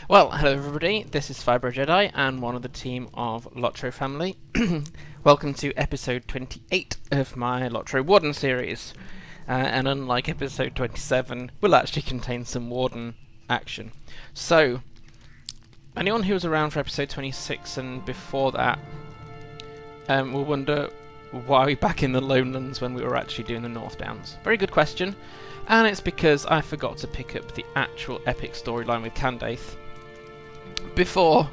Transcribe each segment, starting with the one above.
Well, hello everybody, this is Fibro Jedi and one of the team of LOTRO family. Welcome to episode 28 of my LOTRO Warden Series. And unlike episode 27, will actually contain some Warden action. So, anyone who was around for episode 26 and before that will wonder why we're back in the Lowlands when we were actually doing the North Downs. Very good question, and it's because I forgot to pick up the actual epic storyline with Candaith before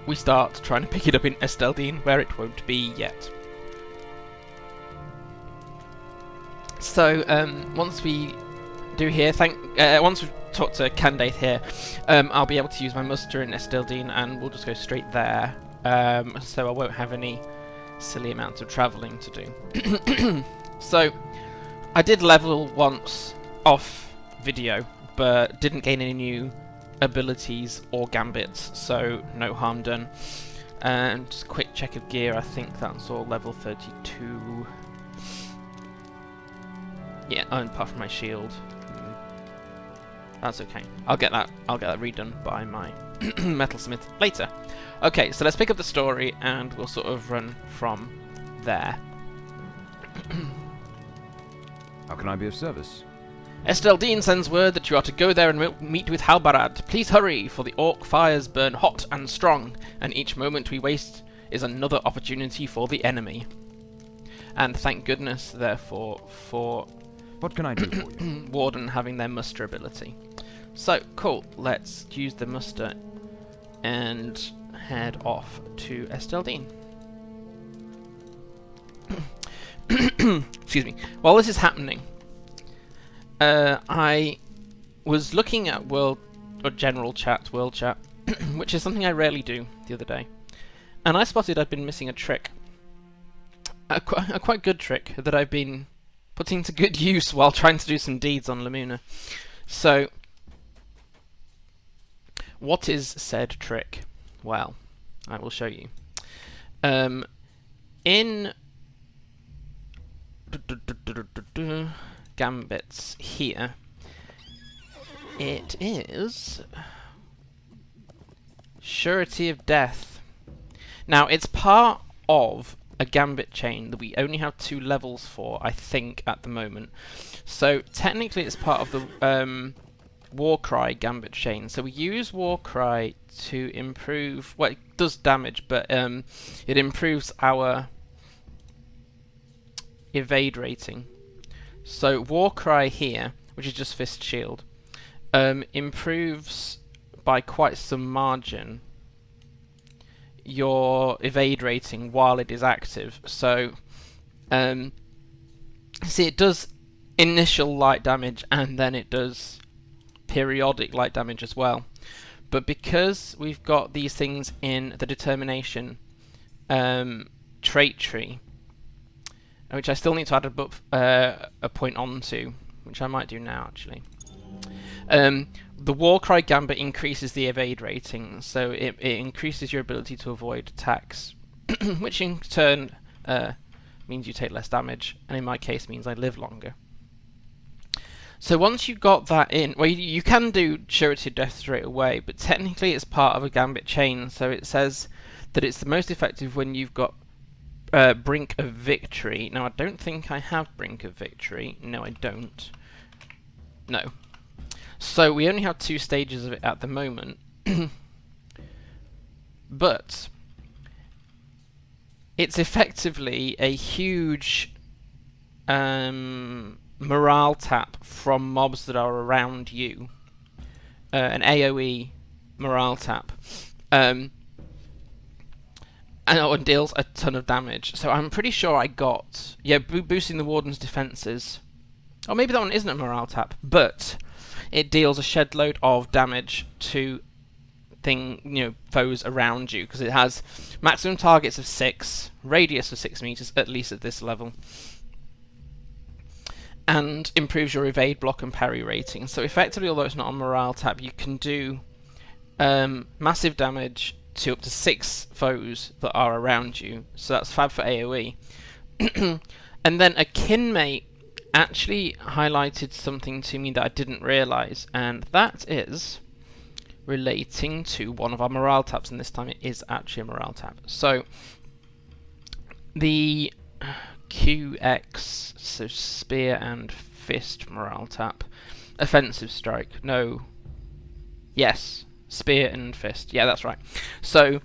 we start trying to pick it up in Esteldin, where it won't be yet. So once we do here, once we've talked to Candaith here, I'll be able to use my muster in Esteldin, and we'll just go straight there. So I won't have any silly amounts of travelling to do. So I did level once off video, but didn't gain any new abilities or gambits, so no harm done. And just a quick check of gear, I think that's all level 32. Yeah, apart from my shield. That's okay. I'll get that redone by my metalsmith later. Okay, so let's pick up the story and we'll sort of run from there. How can I be of service? Esteldin sends word that you are to go there and meet with Halbarad. Please hurry, for the orc fires burn hot and strong, and each moment we waste is another opportunity for the enemy. And thank goodness, therefore, for What can I do for you? Warden having their muster ability. So, cool, let's use the muster and head off to Esteldin. Excuse me. While this is happening, I was looking at world chat, which is something I rarely do the other day, and I spotted I'd been missing a trick, a quite good trick that I've been putting to good use while trying to do some deeds on Lamuna. So, what is said trick? Well, I will show you. In gambits here, it is surety of death. Now, it's part of a gambit chain that we only have 2 levels for, I think, at the moment. So technically it's part of the Warcry gambit chain. So we use Warcry to improve, well, it does damage, but it improves our evade rating. So Warcry here, which is just Fist Shield, improves by quite some margin your evade rating while it is active. So see, it does initial light damage and then it does periodic light damage as well. But because we've got these things in the determination trait tree, which I still need to add a point onto, which I might do now actually. The Warcry Gambit increases the evade rating, so it increases your ability to avoid attacks, which in turn means you take less damage, and in my case means I live longer. So once you've got that in, well, you can do surety of death straight away, but technically it's part of a gambit chain, so it says that it's the most effective when you've got Brink of Victory. Now, I don't think I have Brink of Victory. No, I don't. No. So we only have 2 stages of it at the moment. But it's effectively a huge morale tap from mobs that are around you. An AoE morale tap. And deals a ton of damage. So I'm pretty sure I got... Yeah, boosting the Warden's defences. Or maybe that one isn't a morale tap, but it deals a shed load of damage to foes around you, because it has maximum targets of 6, radius of 6 meters, at least at this level. And improves your evade, block and parry rating. So effectively, although it's not a morale tap, you can do massive damage to up to 6 foes that are around you, so that's fab for AoE. And then a kinmate actually highlighted something to me that I didn't realise, and that is relating to one of our morale taps, and this time it is actually a morale tap. So the QX, so spear and fist morale tap, offensive strike, no, yes, spear and fist, yeah, that's right. So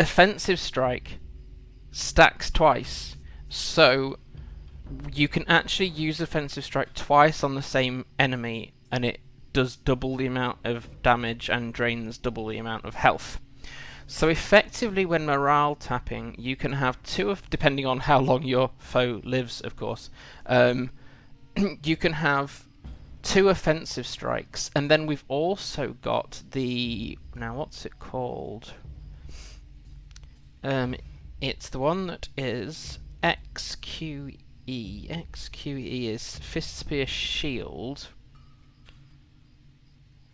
offensive strike stacks twice, so you can actually use offensive strike twice on the same enemy, and it does double the amount of damage and drains double the amount of health. So effectively, when morale tapping, you can have two of, depending on how long your foe lives, of course, you can have 2 offensive strikes, and then we've also got the, now what's it called? It's the one that is XQE. XQE is Fist, Spear, Shield.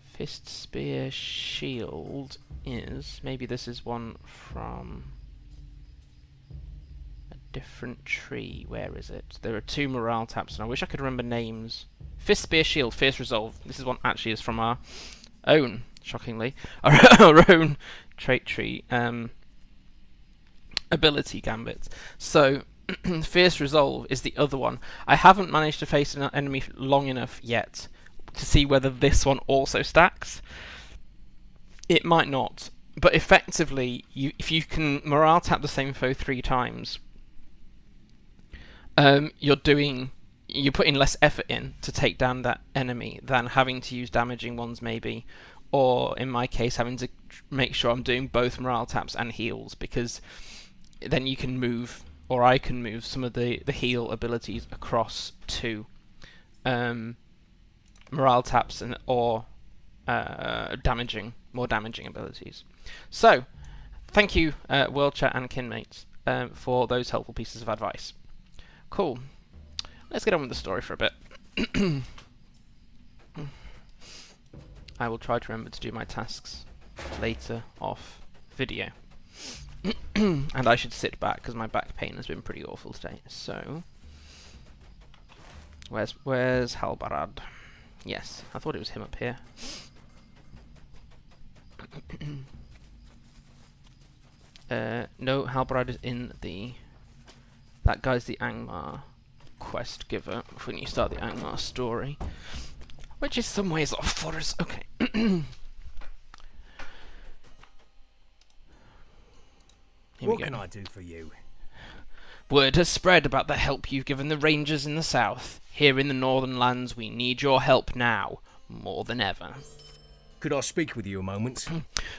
Fist, Spear, Shield is, maybe this is one from a different tree. Where is it? There are 2 morale taps, and I wish I could remember names. Fist, Spear, Shield, Fierce Resolve. This is one actually is from our own, shockingly, our own trait tree ability gambit. So Fierce Resolve is the other one. I haven't managed to face an enemy long enough yet to see whether this one also stacks. It might not, but effectively, if you can morale tap the same foe 3 times, you're putting less effort in to take down that enemy than having to use damaging ones maybe, or in my case having to make sure I'm doing both morale taps and heals, because then you can move, or I can move some of the heal abilities across to morale taps and or more damaging abilities. So thank you World Chat and Kinmates for those helpful pieces of advice. Cool. Let's get on with the story for a bit. I will try to remember to do my tasks later off video. And I should sit back because my back pain has been pretty awful today. So, where's Halbarad? Yes, I thought it was him up here. No, Halbarad is in the... That guy's the Angmar quest giver when you start the Angmar story, which is some ways off for us. Okay. What can I do for you? Word has spread about the help you've given the Rangers in the south. Here in the northern lands, we need your help now, more than ever. Could I speak with you a moment?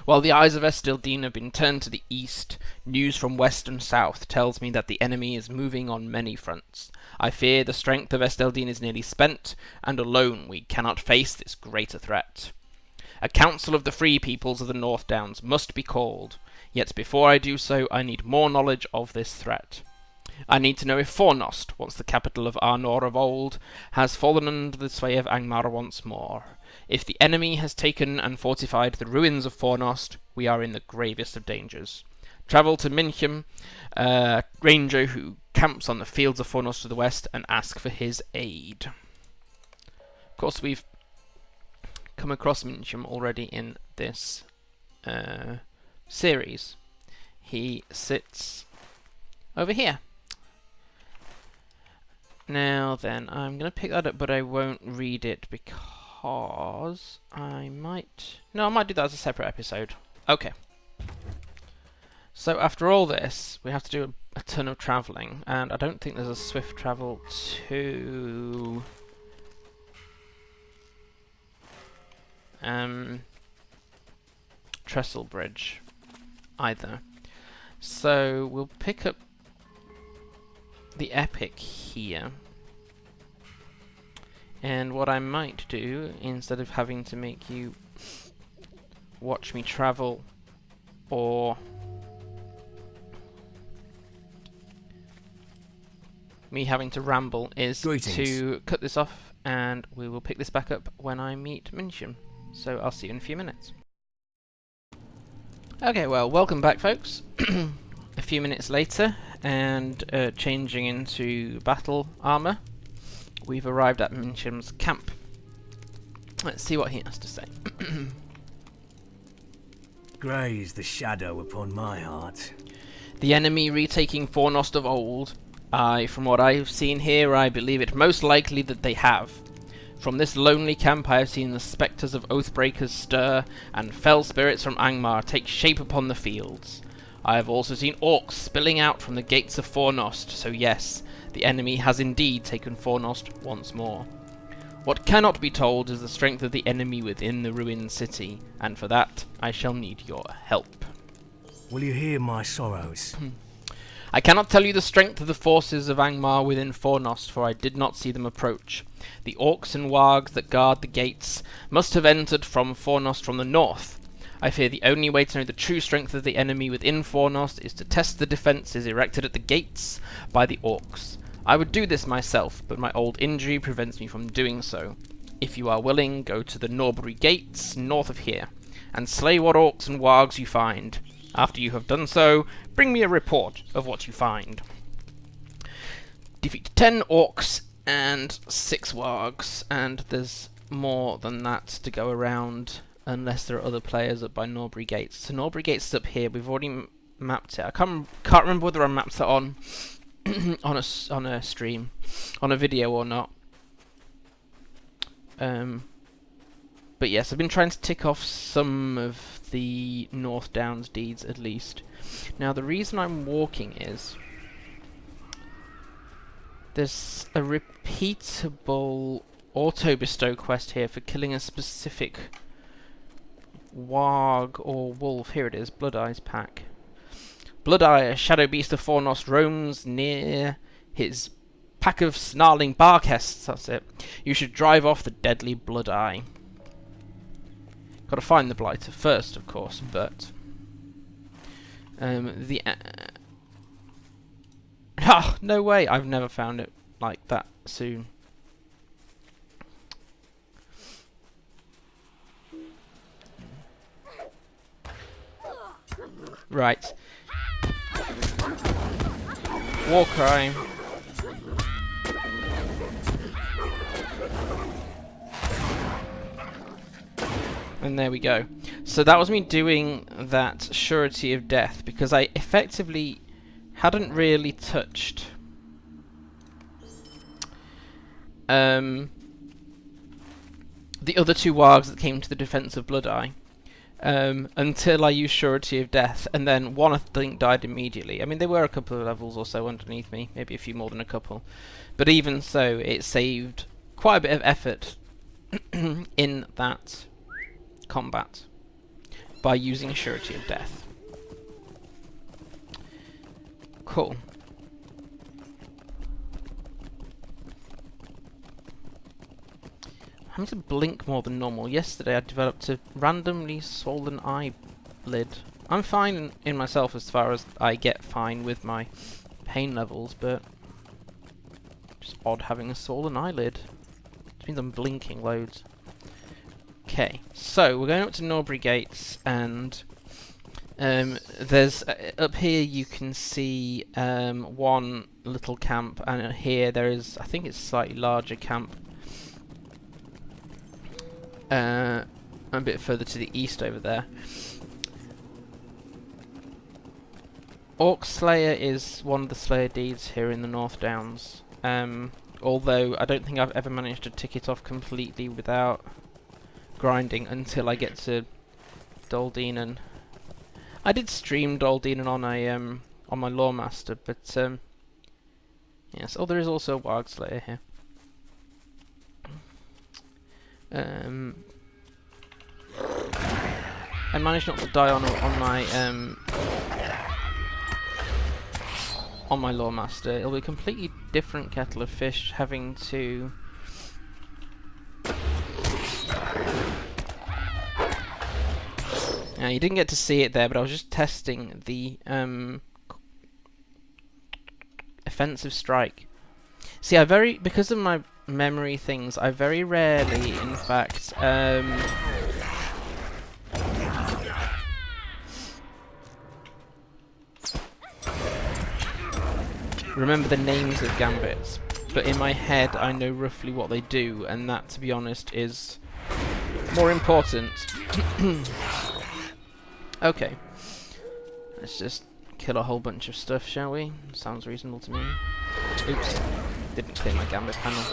While the eyes of Esteldin have been turned to the east, news from west and south tells me that the enemy is moving on many fronts. I fear the strength of Esteldin is nearly spent, and alone we cannot face this greater threat. A council of the free peoples of the North Downs must be called, yet before I do so I need more knowledge of this threat. I need to know if Fornost, once the capital of Arnor of old, has fallen under the sway of Angmar once more. If the enemy has taken and fortified the ruins of Fornost, we are in the gravest of dangers. Travel to Michem, a ranger who camps on the fields of Fornost to the west, and ask for his aid. Of course, we've come across Michem already in this series. He sits over here. Now then, I'm going to pick that up, but I won't read it because I might... No, I might do that as a separate episode. Okay. So after all this, we have to do a ton of travelling, and I don't think there's a swift travel to... Trestle Bridge either. So we'll pick up the Epic here, and what I might do, instead of having to make you watch me travel or me having to ramble, is to cut this off, and we will pick this back up when I meet Michem. So I'll see you in a few minutes. Okay, well, welcome back, folks. A few minutes later, and changing into battle armor, we've arrived at Michem's camp. Let's see what he has to say. Grey's the shadow upon my heart. The enemy retaking Fornost of old. From what I've seen here, I believe it most likely that they have. From this lonely camp I have seen the spectres of Oathbreakers stir, and fell spirits from Angmar take shape upon the fields. I have also seen orcs spilling out from the gates of Fornost, so yes, the enemy has indeed taken Fornost once more. What cannot be told is the strength of the enemy within the ruined city, and for that I shall need your help. Will you hear my sorrows? I cannot tell you the strength of the forces of Angmar within Fornost, for I did not see them approach. The Orcs and Wargs that guard the gates must have entered from Fornost from the north. I fear the only way to know the true strength of the enemy within Fornost is to test the defences erected at the gates by the Orcs. I would do this myself, but my old injury prevents me from doing so. If you are willing, go to the Norbury Gates, north of here, and slay what Orcs and Wargs you find. After you have done so, bring me a report of what you find. Defeat 10 Orcs and 6 Wargs, and there's more than that to go around, unless there are other players up by Norbury Gates. So Norbury Gates is up here. We've already mapped it. I can't remember whether I mapped it on on a stream, on a video or not. But yes, I've been trying to tick off some of the North Downs deeds at least. Now the reason I'm walking is there's a repeatable auto-bestow quest here for killing a specific warg or wolf. Here it is, Blood Eyes pack. Blood Eye, a shadow beast of Fornost, roams near his pack of snarling barkests. That's it. You should drive off the deadly Blood Eye. Got to find the blighter first, of course, but no way! I've never found it like that soon. Right. War crime. And there we go. So that was me doing that surety of death, because I effectively hadn't really touched the other 2 wargs that came to the defense of Blood Eye until I used surety of death, and then one I think died immediately. I mean, there were a couple of levels or so underneath me, maybe a few more than a couple, but even so, it saved quite a bit of effort in that combat by using surety of death. Cool. I'm having to blink more than normal. Yesterday I developed a randomly swollen eyelid. I'm fine in myself as far as I get fine with my pain levels, but just odd having a swollen eyelid. It means I'm blinking loads. Okay, so we're going up to Norbury Gates, and there's up here you can see one little camp, and here there is, I think it's a slightly larger camp a bit further to the east over there. Orc Slayer is one of the Slayer deeds here in the North Downs, although I don't think I've ever managed to tick it off completely without grinding until I get to Dourhands. I did stream Dourhands on a on my Lawmaster, but yes. Oh, there is also a Warg Slayer here. I managed not to die on my Lawmaster. It'll be a completely different kettle of fish having to you didn't get to see it there, but I was just testing the offensive strike. See, because of my memory things, I very rarely, in fact, remember the names of gambits, but in my head I know roughly what they do, and that, to be honest, is more important Okay. Let's just kill a whole bunch of stuff, shall we? Sounds reasonable to me. Oops. Didn't clear my gambit panel.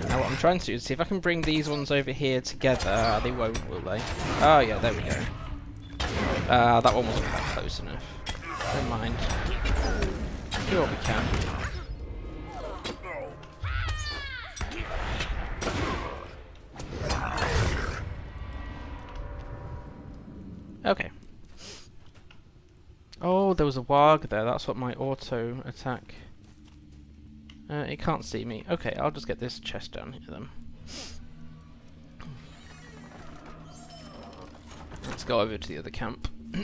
Now what I'm trying to do is see if I can bring these ones over here together. They won't, will they? Oh yeah, there we go. That one wasn't quite close enough. Never mind. Do what we can. Okay. Oh, there was a warg there. That's what my auto attack. It can't see me. Okay, I'll just get this chest down here then. Let's go over to the other camp. I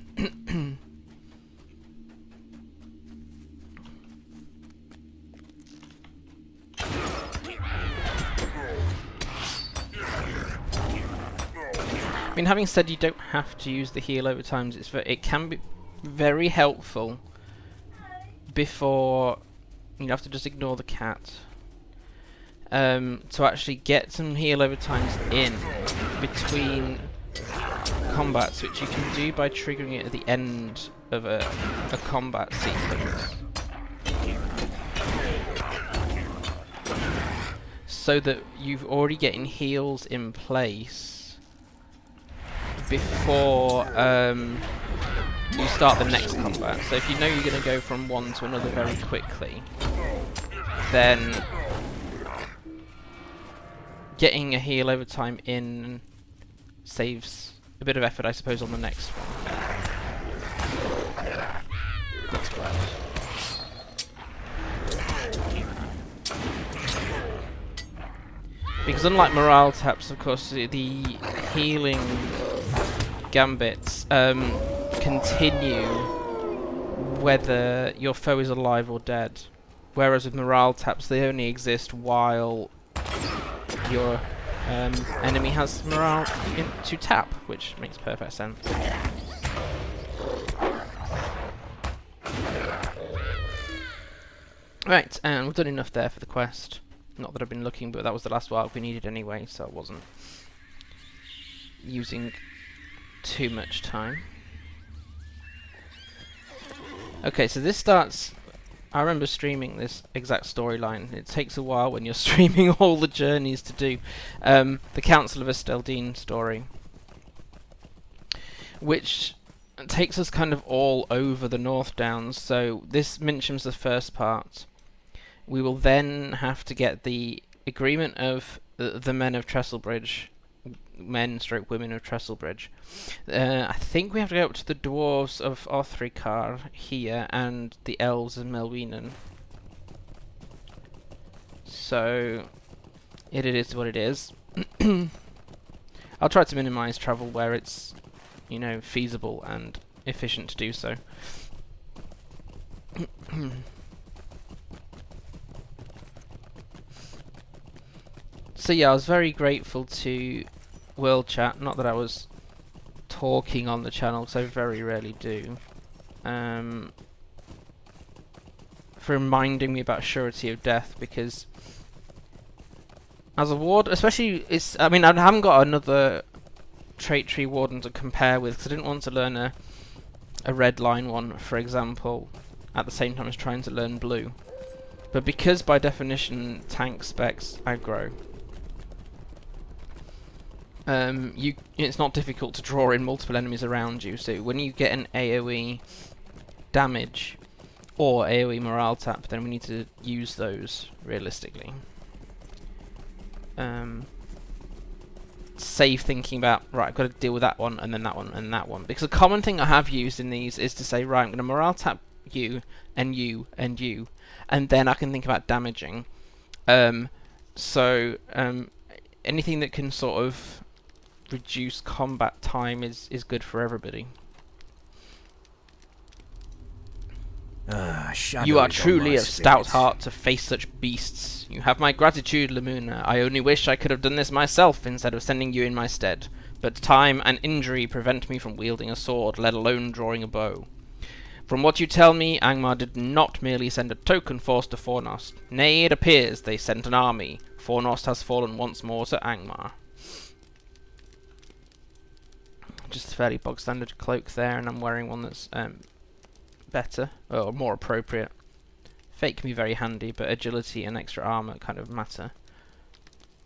mean, having said you don't have to use the heal over times, it can be very helpful before you have to just ignore the cat. To actually get some heal over times in between combats, which you can do by triggering it at the end of a combat sequence. So that you've already getting heals in place before you start the next combat. So if you know you're going to go from one to another very quickly, then getting a heal over time in saves a bit of effort, I suppose, on the next one. That's bad. Because unlike morale taps, of course, the healing gambits continue whether your foe is alive or dead, whereas with morale taps they only exist while your enemy has morale to tap, which makes perfect sense. Right, and we've done enough there for the quest. Not that I've been looking, but that was the last warg we needed anyway, so I wasn't using too much time. Okay, so this starts... I remember streaming this exact storyline. It takes a while when you're streaming all the journeys to do. The Council of Esteldin story, which takes us kind of all over the North Downs. So this Minchem's the first part. We will then have to get the agreement of the men of Trestlebridge, men/women of Trestlebridge. I think we have to go up to the Dwarves of Othrikar here and the Elves of Melwinen. So it is what it is. I'll try to minimise travel where it's, you know, feasible and efficient to do so. So yeah, I was very grateful to World Chat, not that I was talking on the channel, because I very rarely do, for reminding me about surety of death, because as a ward, especially, I mean, I haven't got another trait tree warden to compare with, because I didn't want to learn a red line one, for example, at the same time as trying to learn blue. But because by definition tank specs aggro, it's not difficult to draw in multiple enemies around you, so when you get an AoE damage or AoE morale tap, then we need to use those realistically. Save thinking about, right, I've got to deal with that one, and then that one, and that one. Because a common thing I have used in these is to say, right, I'm going to morale tap you, and you, and you, and then I can think about damaging. Anything that can sort of reduce combat time is good for everybody. Shadow You are is on truly my of stout spirit. heart to face such beasts. You have my gratitude, Lamuna. I only wish I could have done this myself instead of sending you in my stead. But time and injury prevent me from wielding a sword, let alone drawing a bow. From what you tell me, Angmar did not merely send a token force to Fornost. Nay, it appears they sent an army. Fornost has fallen once more to Angmar. Just a fairly bog standard cloak there, and I'm wearing one that's better, or more appropriate. Fate can be very handy, but agility and extra armor kind of matter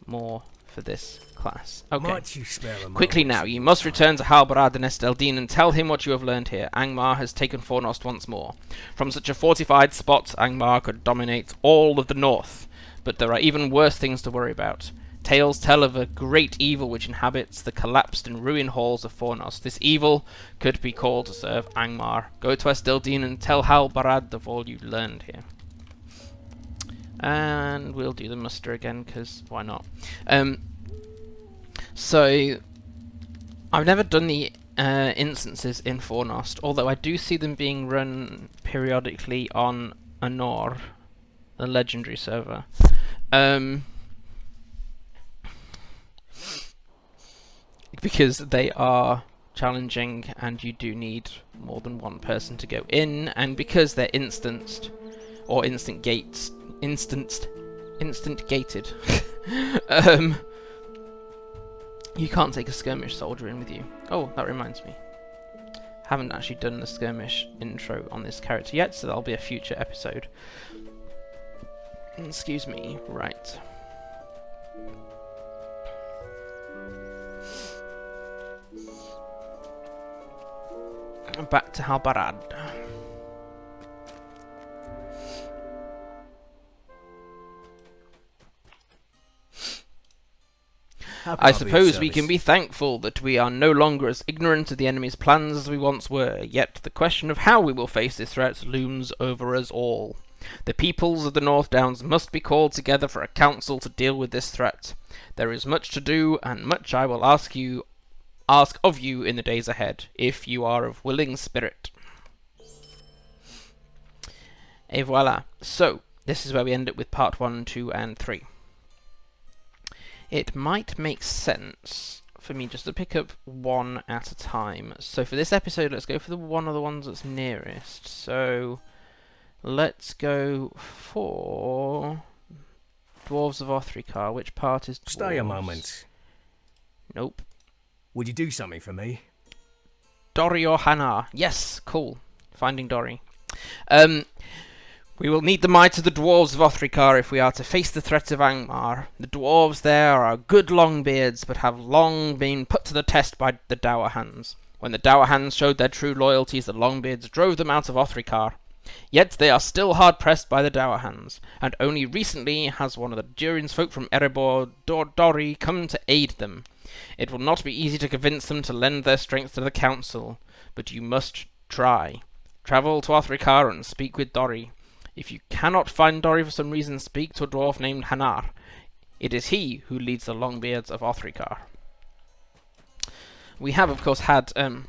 more for this class. Okay. Might you spare a Quickly moment? now, you must return to Halbarad and Esteldin and tell him what you have learned here. Angmar has taken Fornost once more. From such a fortified spot, Angmar could dominate all of the north, but there are even worse things to worry about. Tales tell of a great evil which inhabits the collapsed and ruined halls of Fornost. This evil could be called to serve Angmar. Go to Esteldin and tell Halbarad of all you learned here. And we'll do the muster again, because why not? So, I've never done the instances in Fornost, although I do see them being run periodically on Anor, the legendary server. Because they are challenging and you do need more than one person to go in, and because they're instanced, or instant gated. You can't take a skirmish soldier in with you. Oh, that reminds me. Haven't actually done the skirmish intro on this character yet, so that'll be a future episode. Excuse me. Right. Back to Halbarad. I suppose we can be thankful that we are no longer as ignorant of the enemy's plans as we once were, yet the question of how we will face this threat looms over us all. The peoples of the North Downs must be called together for a council to deal with this threat. There is much to do, and much I will ask of you in the days ahead, if you are of willing spirit. Et voila. So, this is where we end up with part 1, 2, and 3. It might make sense for me just to pick up one at a time. So for this episode, let's go for the one of the ones that's nearest. So let's go for Dwarves of Othrikar. Which part is Dwarves? Stay a moment. Nope. Would you do something for me? Dori or Hanar? Yes, cool. Finding Dori. We will need the might of the Dwarves of Othrikar if we are to face the threat of Angmar. The Dwarves there are good Longbeards, but have long been put to the test by the Dourhands. When the Dourhands showed their true loyalties, the Longbeards drove them out of Othrikar. Yet they are still hard-pressed by the Dourhands, and only recently has one of the Durin's folk from Erebor, Dori, come to aid them. It will not be easy to convince them to lend their strength to the Council, but you must try. Travel to Othrikar and speak with Dori. If you cannot find Dori for some reason, speak to a dwarf named Hanar. It is he who leads the Longbeards of Othrikar. We have, of course, had an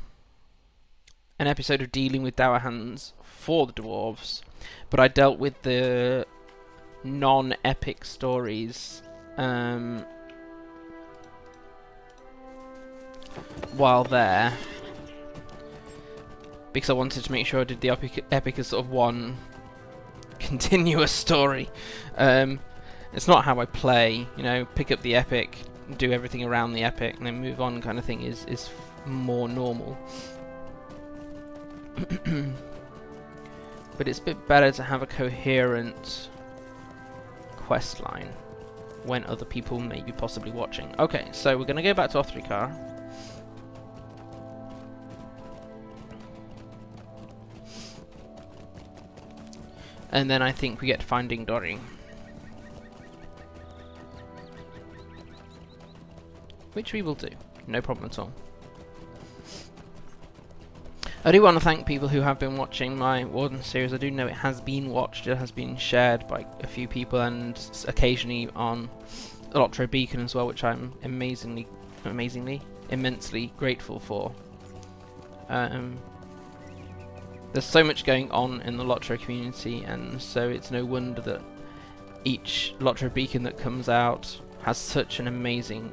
episode of dealing with Dourhands for the dwarves, but I dealt with the non-epic stories while there, because I wanted to make sure I did the epic as sort of one continuous story. It's not how I play, you know, pick up the epic, do everything around the epic, and then move on kind of thing is more normal. But it's a bit better to have a coherent quest line when other people may be possibly watching. Okay, so we're going to go back to Othrikar. And then I think we get Finding Dori. Which we will do. No problem at all. I do want to thank people who have been watching my Warden series. I do know it has been watched. It has been shared by a few people and occasionally on LOTRO Beacon as well, which I'm immensely grateful for. There's so much going on in the LOTRO community, and so it's no wonder that each LOTRO beacon that comes out has such an amazing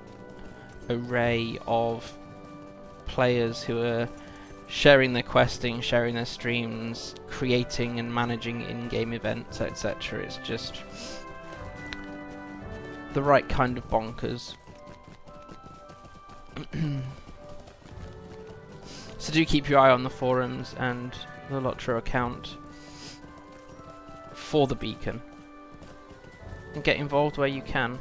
array of players who are sharing their questing, sharing their streams, creating and managing in-game events, etc. It's just the right kind of bonkers. So do keep your eye on the forums and the LOTRO account for the beacon, and get involved where you can.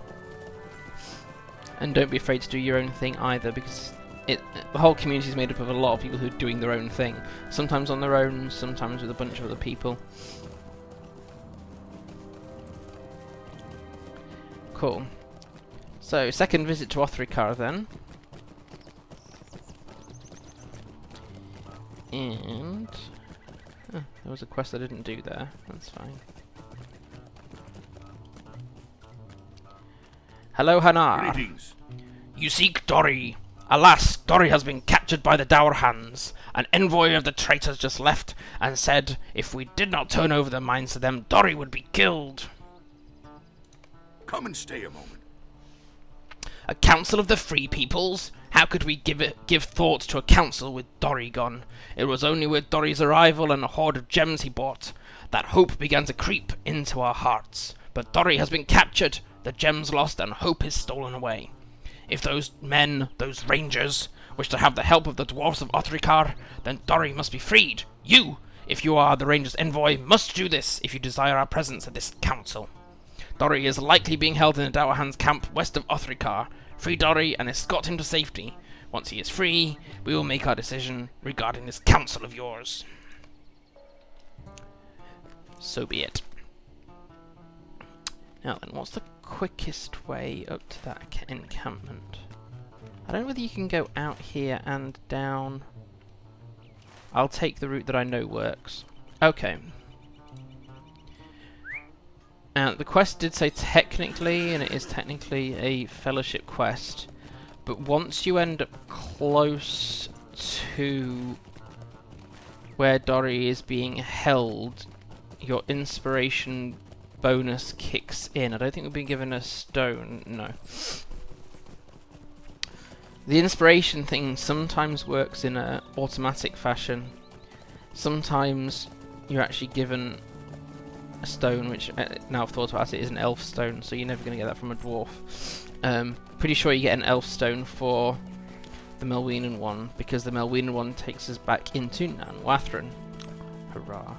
And don't be afraid to do your own thing either, because the whole community is made up of a lot of people who are doing their own thing. Sometimes on their own, sometimes with a bunch of other people. Cool. So, second visit to Othrikar then. And there was a quest I didn't do there. That's fine. Hello, Hanar. Greetings. You seek Dori. Alas, Dori has been captured by the Dourhands. An envoy of the traitors just left and said if we did not turn over the mines to them, Dori would be killed. Come and stay a moment. A council of the free peoples? How could we give thought to a council with Dori gone? It was only with Dori's arrival and a hoard of gems he bought that hope began to creep into our hearts. But Dori has been captured, the gems lost, and hope is stolen away. If those men, those rangers, wish to have the help of the Dwarves of Othrikar, then Dori must be freed. You, if you are the Ranger's envoy, must do this if you desire our presence at this council. Dori is likely being held in the Dourhands camp west of Othrikar. Free Dori and escort him to safety. Once he is free, we will make our decision regarding this council of yours. So be it. Now then, what's the quickest way up to that encampment? I don't know whether you can go out here and down. I'll take the route that I know works. Okay. The quest did say technically, and it is technically a fellowship quest, but once you end up close to where Dori is being held, your inspiration bonus kicks in. I don't think we've been given a stone, no. The inspiration thing sometimes works in an automatic fashion. Sometimes you're actually given a stone, which now I've thought about it, is an elf stone, so you're never going to get that from a dwarf. Pretty sure you get an elf stone for the Melwinen one, because the Melwinen one takes us back into Nan Wathran. Hurrah.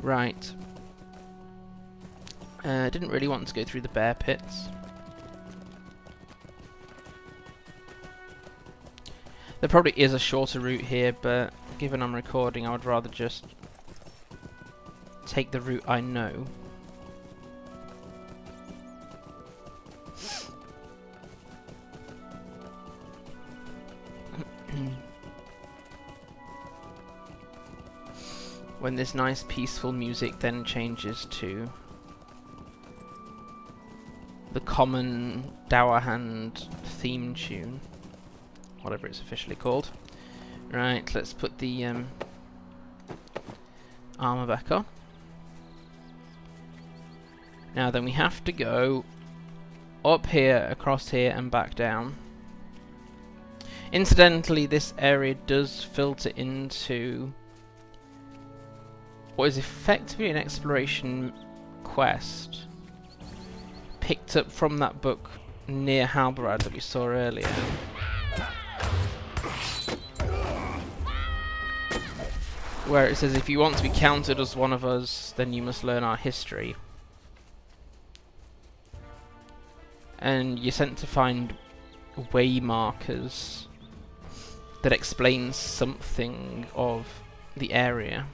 Right. Didn't really want to go through the bear pits. There probably is a shorter route here, but given I'm recording, I would rather just take the route I know. When this nice peaceful music then changes to the common Dourhand theme tune, whatever it's officially called. Right, let's put the armor back on. Now then, we have to go up here, across here, and back down. Incidentally, this area does filter into what is effectively an exploration quest picked up from that book near Halbarad that we saw earlier. Where it says if you want to be counted as one of us, then you must learn our history. And you're sent to find way markers that explain something of the area.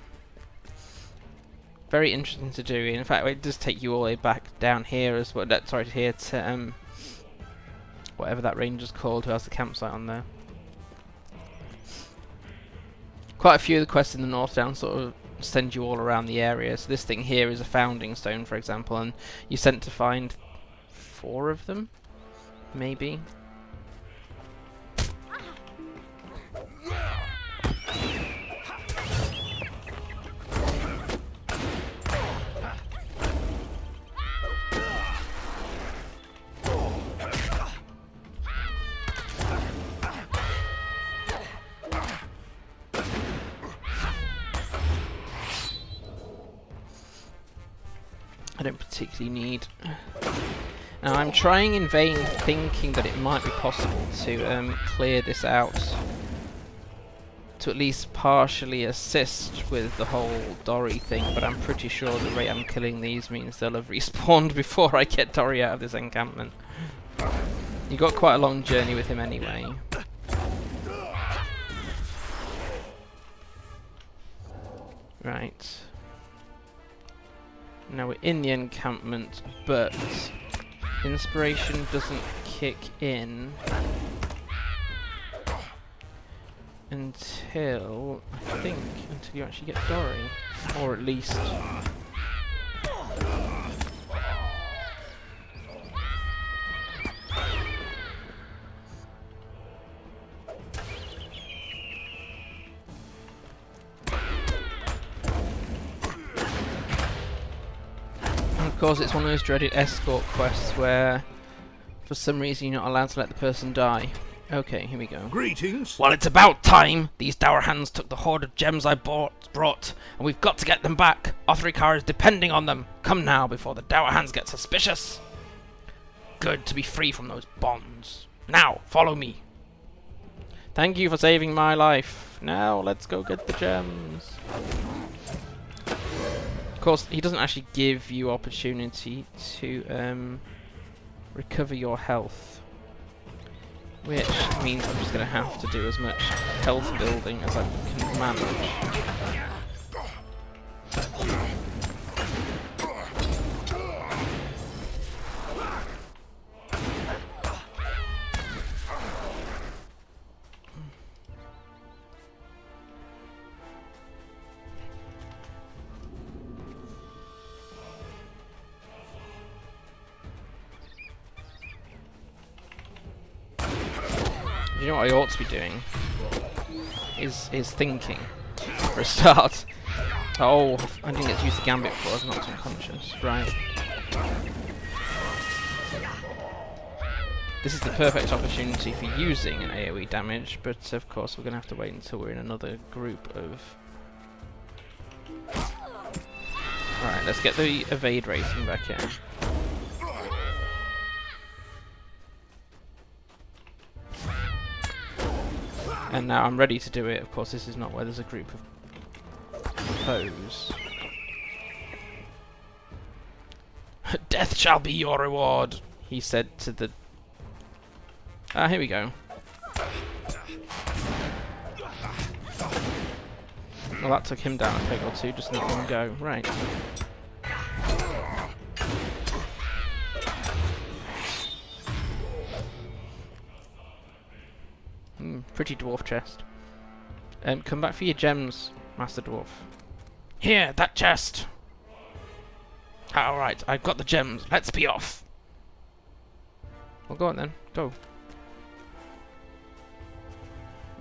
Very interesting to do. In fact, it does take you all the way back down here as well. Sorry, here to whatever that ranger's called, who has the campsite on there. Quite a few of the quests in the North Down sort of send you all around the area. So this thing here is a founding stone, for example, and you're sent to find 4 of them, maybe. don't particularly need. Now I'm trying in vain, thinking that it might be possible to clear this out, to at least partially assist with the whole Dori thing, but I'm pretty sure the rate I'm killing these means they'll have respawned before I get Dori out of this encampment. You got quite a long journey with him anyway. Right. Now we're in the encampment, but inspiration doesn't kick in until, I think, until you actually get Dori. Or at least... Of course, it's one of those dreaded escort quests where, for some reason, you're not allowed to let the person die. Okay, here we go. Greetings. Well, it's about time! These Dourhands took the hoard of gems I brought, and we've got to get them back! Othrikar is depending on them! Come now, before the Dourhands get suspicious! Good to be free from those bonds. Now, follow me! Thank you for saving my life. Now, let's go get the gems. Of course, he doesn't actually give you opportunity to recover your health, which means I'm just going to have to do as much health building as I can manage. You know what I ought to be doing? Is thinking, for a start. Oh, I didn't get to use the gambit before, I was knocked unconscious. Right. This is the perfect opportunity for using an AoE damage, but of course we're going to have to wait until we're in another group of... Alright, let's get the evade rating back in. And now I'm ready to do it. Of course, this is not where there's a group of foes. Death shall be your reward, he said to the... Ah, here we go. Well, that took him down a peg or two, just not one go. Right. Pretty dwarf chest. Come back for your gems, Master Dwarf. Here, that chest! Alright, I've got the gems. Let's be off! Well, go on then. Go.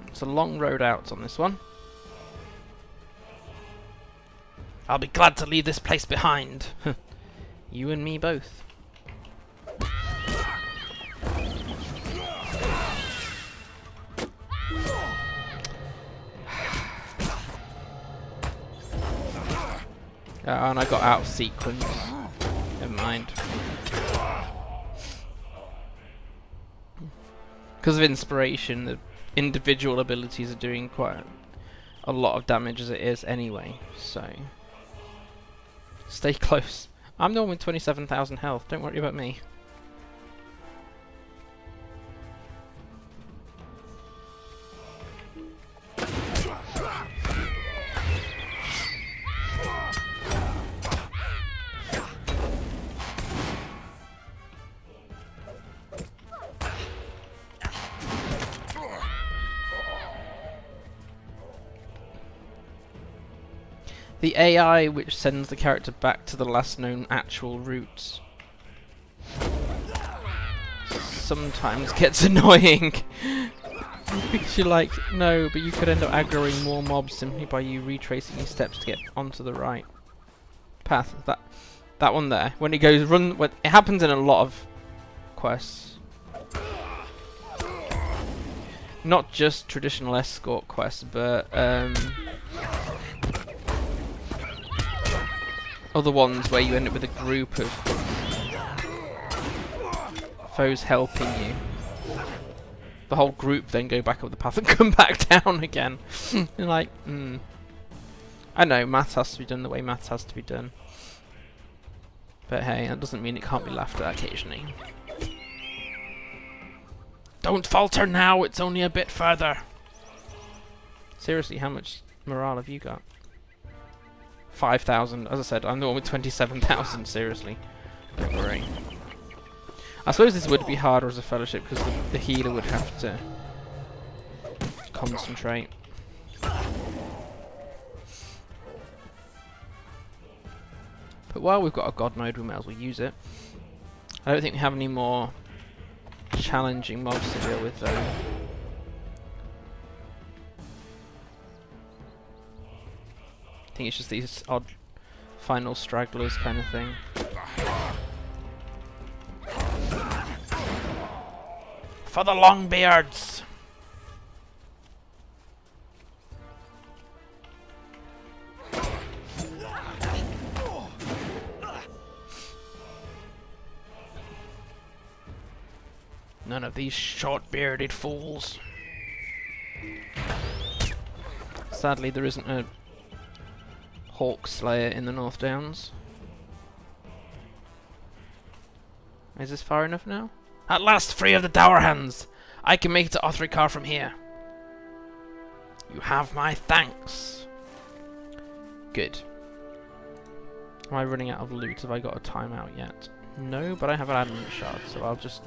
It's a long road out on this one. I'll be glad to leave this place behind. You and me both. And I got out of sequence. Never mind. Because of inspiration, the individual abilities are doing quite a lot of damage as it is anyway, so... Stay close. I'm the one with 27,000 health, don't worry about me. The AI which sends the character back to the last known actual route sometimes gets annoying. Because you're like, no, but you could end up aggroing more mobs simply by you retracing your steps to get onto the right path. That one there, when it goes run, when it happens in a lot of quests. Not just traditional escort quests, but other ones where you end up with a group of foes helping you, the whole group then go back up the path and come back down again. You're like, I know, maths has to be done the way maths has to be done. But hey, that doesn't mean it can't be laughed at occasionally. Don't falter now, it's only a bit further. Seriously, how much morale have you got? 5,000. As I said, I'm the one with 27,000, seriously. Don't worry. I suppose this would be harder as a fellowship because the healer would have to concentrate. But while we've got a god mode, we may as well use it. I don't think we have any more challenging mobs to deal with though. I think it's just these odd final stragglers kind of thing. For the Longbeards! None of these short-bearded fools. Sadly, there isn't a Hawk Slayer in the North Downs. Is this far enough now? At last, free of the Dourhands! I can make it to Othrikar from here. You have my thanks. Good. Am I running out of loot? Have I got a timeout yet? No, but I have an adamant shard, so I'll just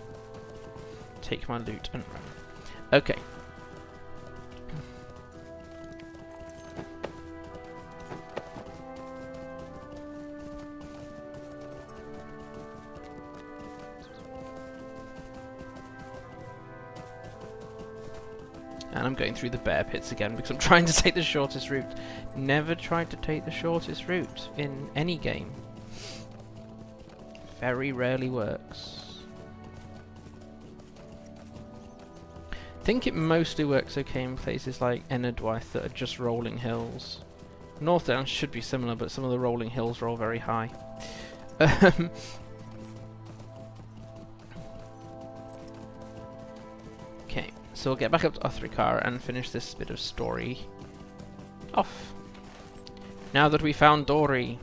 take my loot and run. Okay. And I'm going through the bear pits again because I'm trying to take the shortest route. Never tried to take the shortest route in any game. Very rarely works. I think it mostly works okay in places like Enerdwaith that are just rolling hills. North Downs should be similar, but some of the rolling hills roll very high. Okay, so we'll get back up to Othrikar and finish this bit of story off. Now that we found Dori,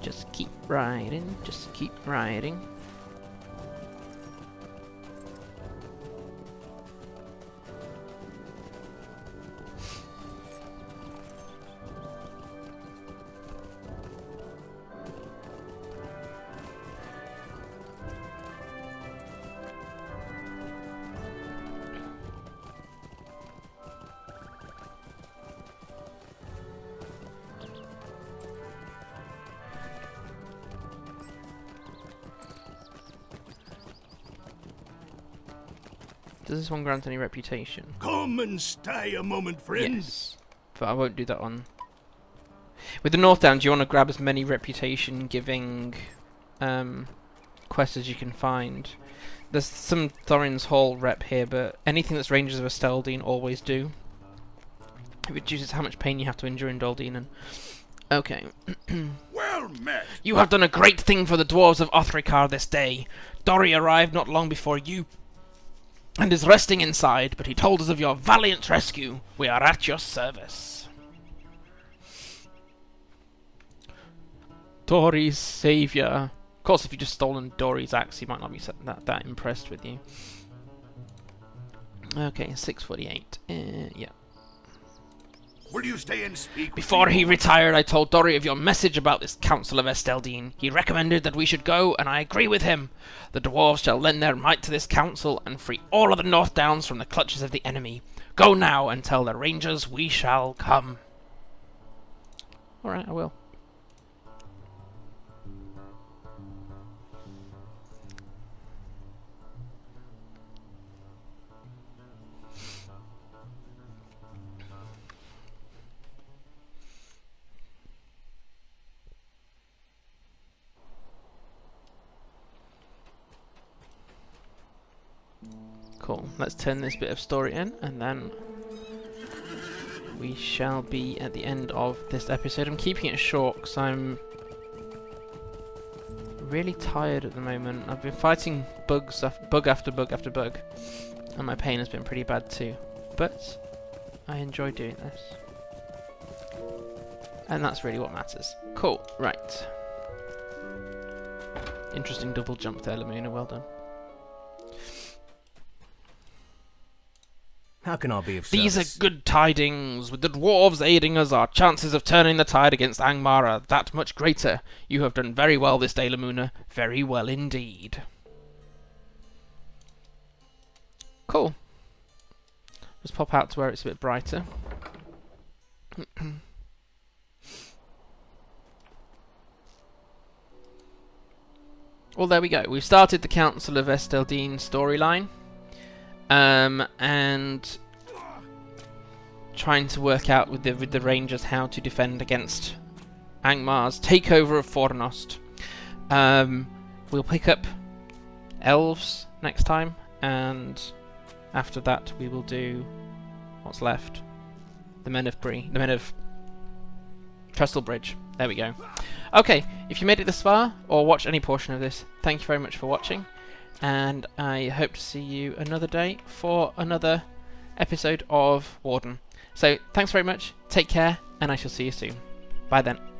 just keep riding, just keep riding. Does this one grant any reputation? Come and stay a moment, friend. Yes, but I won't do that on. With the North Downs, you want to grab as many reputation-giving quests as you can find. There's some Thorin's Hall rep here, but anything that's Rangers of Esteldin always do. It reduces how much pain you have to endure in Doldinen. Okay. Well met. You have done a great thing for the Dwarves of Othrikar this day. Dori arrived not long before you and is resting inside, but he told us of your valiant rescue. We are at your service. Dori's saviour. Of course, if you'd just stolen Dori's axe, he might not be that impressed with you. Okay, 648. Yeah. Will you stay and speak? Before he retired, I told Dori of your message about this Council of Esteldin. He recommended that we should go, and I agree with him. The dwarves shall lend their might to this council and free all of the North Downs from the clutches of the enemy. Go now and tell the Rangers we shall come. Alright, I will. Cool. Let's turn this bit of story in, and then we shall be at the end of this episode. I'm keeping it short because I'm really tired at the moment. I've been fighting bug after bug after bug, and my pain has been pretty bad too. But I enjoy doing this, and that's really what matters. Cool, right. Interesting double jump there, Lamuna, well done. How can I be of These service? are good tidings. With the dwarves aiding us, our chances of turning the tide against Angmar are that much greater. You have done very well this day, Lamuna. Very well indeed. Cool. Just pop out to where it's a bit brighter. Well, there we go. We've started the Council of Esteldin storyline. And trying to work out with the Rangers how to defend against Angmar's takeover of Fornost. We'll pick up elves next time, and after that we will do what's left. The Men of Bree, the Men of Trestlebridge. There we go. Okay, if you made it this far, or watched any portion of this, thank you very much for watching. And I hope to see you another day for another episode of Warden. So, thanks very much, take care, and I shall see you soon. Bye then.